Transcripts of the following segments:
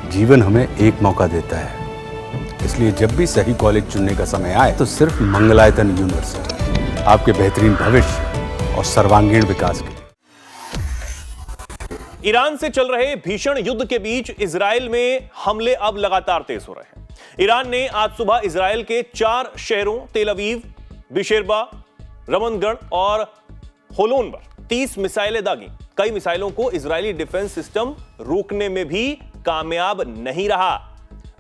जीवन हमें एक मौका देता है, इसलिए जब भी सही कॉलेज चुनने का समय आए तो सिर्फ मंगलायतन यूनिवर्सिटी आपके बेहतरीन भविष्य और सर्वांगीण विकास के लिए। ईरान से चल रहे भीषण युद्ध के बीच इजराइल में हमले अब लगातार तेज हो रहे हैं। ईरान ने आज सुबह इजराइल के 4 शहरों तेल अवीव, बिशेरबा, रमनगढ़ और होलोन पर 30 मिसाइलें दागी। कई मिसाइलों को इजरायली डिफेंस सिस्टम रोकने में भी कामयाब नहीं रहा।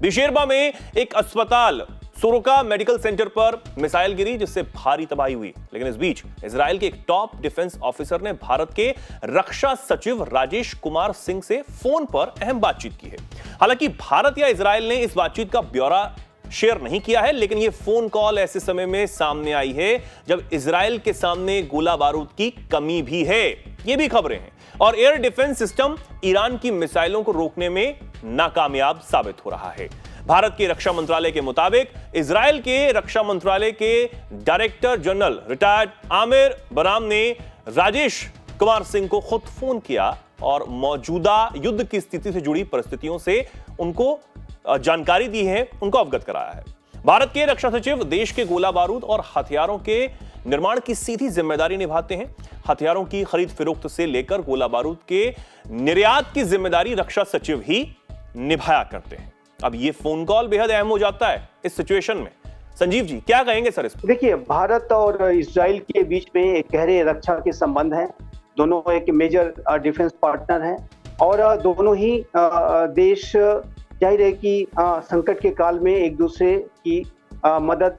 बिशेरबा में एक अस्पताल सोरोका मेडिकल सेंटर पर मिसाइल गिरी, जिससे भारी तबाही हुई। लेकिन इस बीच इजराइल के एक टॉप डिफेंस ऑफिसर ने भारत के रक्षा सचिव राजेश कुमार सिंह से फोन पर अहम बातचीत की है। हालांकि भारत या इजराइल ने इस बातचीत का ब्यौरा शेयर नहीं किया है, लेकिन यह फोन कॉल ऐसे समय में सामने आई है जब इजराइल के सामने गोला बारूद की कमी भी है। ये भी खबरें हैं। और एयर डिफेंस सिस्टम ईरान की मिसाइलों को रोकने में नाकामयाब साबित हो रहा है। भारत के रक्षा मंत्रालय के मुताबिक इजराइल के रक्षा मंत्रालय के डायरेक्टर जनरल रिटायर्ड आमिर बराम ने राजेश कुमार सिंह को खुद फोन किया और मौजूदा युद्ध की स्थिति से जुड़ी परिस्थितियों से उनको जानकारी दी है, उनको अवगत कराया है। भारत के रक्षा सचिव देश के गोला बारूद और हथियारों के निर्माण की सीधी जिम्मेदारी निभाते हैं। हथियारों की खरीद फरोख्त से लेकर गोला बारूद के निर्यात की जिम्मेदारी रक्षा सचिव ही निभाया करते हैं। अब ये फोन कॉल बेहद अहम हो जाता है इस सिचुएशन में। संजीव जी, क्या कहेंगे सर इस पर? देखिए, भारत और इजराइल के बीच में एक गहरे रक्षा के संबंध हैं। दोनों एक मेजर डिफेंस पार्टनर हैं और दोनों ही देश जाहिर है कि संकट के काल में एक दूसरे की मदद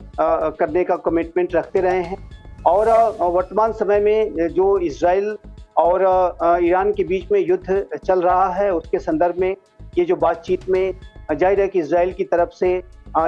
करने का कमिटमेंट रखते रहे हैं। और वर्तमान समय में जो इजराइल और ईरान के बीच में युद्ध चल रहा है, उसके संदर्भ में ये जो बातचीत में जाहिर है कि इजराइल की तरफ से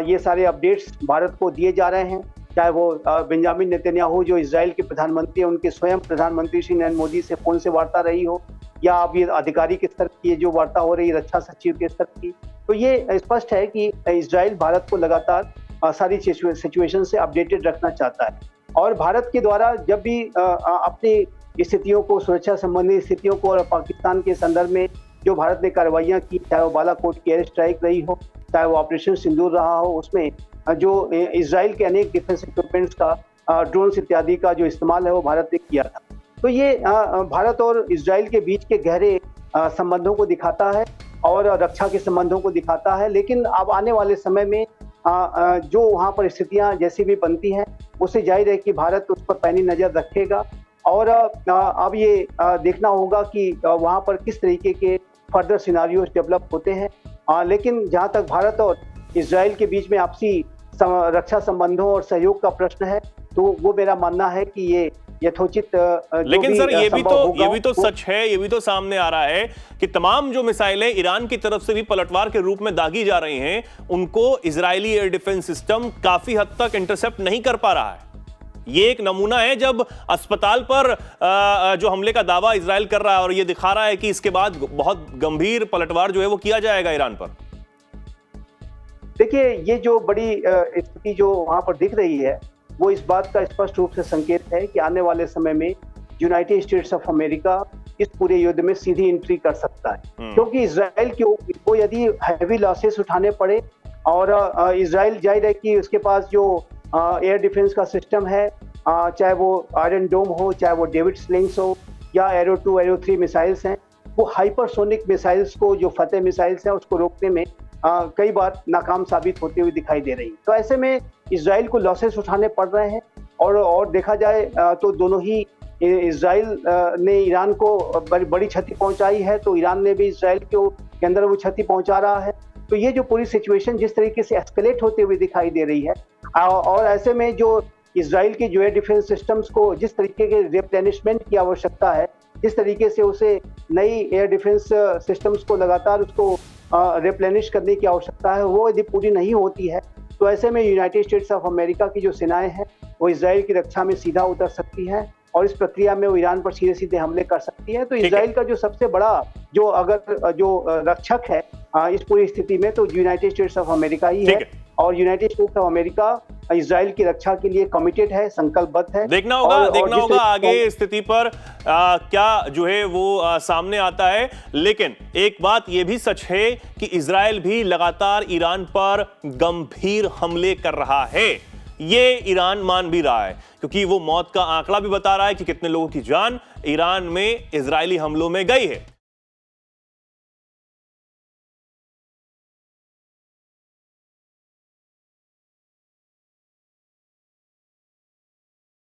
ये सारे अपडेट्स भारत को दिए जा रहे हैं। चाहे वो बेंजामिन नेतन्याहू जो इजराइल के प्रधानमंत्री हैं, उनके स्वयं प्रधानमंत्री श्री नरेंद्र मोदी से फोन से वार्ता रही हो, या अब ये अधिकारी के स्तर की जो वार्ता हो रही है रक्षा सचिव के स्तर की, तो ये स्पष्ट है कि इजराइल भारत को लगातार सारी सिचुएशन से अपडेटेड रखना चाहता है। और भारत के द्वारा जब भी अपनी स्थितियों को, सुरक्षा संबंधी स्थितियों को और पाकिस्तान के संदर्भ में जो भारत ने कार्रवाइयां की, चाहे वो बालाकोट की एयर स्ट्राइक रही हो, चाहे वो ऑपरेशन सिंदूर रहा हो, उसमें जो इजराइल के अनेक डिफेंस इक्विपमेंट्स का, ड्रोन्स इत्यादि का जो इस्तेमाल है वो भारत ने किया था। तो ये भारत और इजराइल के बीच के गहरे संबंधों को दिखाता है और रक्षा के संबंधों को दिखाता है। लेकिन अब आने वाले समय में जो वहाँ पर स्थितियाँ जैसी भी बनती हैं, उससे जाहिर है कि भारत उस पर पैनी नज़र रखेगा। और अब ये देखना होगा कि वहाँ पर किस तरीके के फर्दर सिनारियोज डेवलप होते हैं। लेकिन जहाँ तक भारत और इजराइल के बीच में आपसी रक्षा संबंधों और सहयोग का प्रश्न है, तो वो मेरा मानना है कि ये यथोचित। लेकिन सर ये भी तो सच है, ये भी तो सामने आ रहा है कि तमाम जो मिसाइलें ईरान की तरफ से भी पलटवार के रूप में दागी जा रही हैं, उनको इजरायली एयर डिफेंस सिस्टम काफी हद तक इंटरसेप्ट नहीं कर पा रहा है। ये एक नमूना है जब अस्पताल पर जो हमले का दावा इजराइल कर रहा है और ये दिखा रहा है कि इसके बाद बहुत गंभीर पलटवार जो है वो किया जाएगा ईरान पर। देखिए, ये जो बड़ी स्थिति जो वहां पर दिख रही है, वो इस बात का स्पष्ट रूप से संकेत है कि आने वाले समय में यूनाइटेड स्टेट्स ऑफ अमेरिका इस पूरे युद्ध में सीधी एंट्री कर सकता है। क्योंकि इजराइल को यदि हैवी लॉसेस उठाने पड़े, और इजराइल जाहिर है कि उसके पास जो एयर डिफेंस का सिस्टम है, चाहे वो आयरन डोम हो, चाहे वो डेविड स्लिंग्स हो, या एरो 2 एरो 3 मिसाइल्स हैं, वो हाइपरसोनिक मिसाइल्स को, जो फतेह मिसाइल्स हैं, उसको रोकने में कई बार नाकाम साबित होते हुए दिखाई दे रही। तो ऐसे में इजराइल को लॉसेस उठाने पड़ रहे हैं। और देखा जाए तो दोनों ही, इजराइल ने ईरान को बड़ी क्षति पहुंचाई है, तो ईरान ने भी इजराइल के अंदर वो क्षति पहुंचा रहा है। तो ये जो पूरी सिचुएशन जिस तरीके से एस्केलेट होते हुए दिखाई दे रही है, और ऐसे में जो इजराइल के जो एयर डिफेंस सिस्टम्स को जिस तरीके के रिप्लेनिशमेंट की आवश्यकता है, जिस तरीके से उसे नई एयर डिफेंस सिस्टम्स को लगातार उसको रिप्लेनिश करने की आवश्यकता है, वो यदि पूरी नहीं होती है, तो ऐसे में यूनाइटेड स्टेट्स ऑफ अमेरिका की जो सेनाएं हैं वो इजराइल की रक्षा में सीधा उतर सकती हैं और इस प्रक्रिया में वो ईरान पर सीधे सीधे हमले कर सकती है। तो इजराइल का जो सबसे बड़ा जो रक्षक है इस पूरी स्थिति में, तो यूनाइटेड स्टेट्स ऑफ अमेरिका ही है। और United states of America Israel की रक्षा के लिए कमिटेड है, संकल्पबद्ध है। देखना होगा आगे स्थिति पर क्या जो है वो सामने आता है। लेकिन एक बात यह भी सच है कि इजराइल भी लगातार ईरान पर गंभीर हमले कर रहा है। ये ईरान मान भी रहा है, क्योंकि वो मौत का आंकड़ा भी बता रहा है कि कितने लोगों की जान ईरान में इजरायली हमलों में गई है।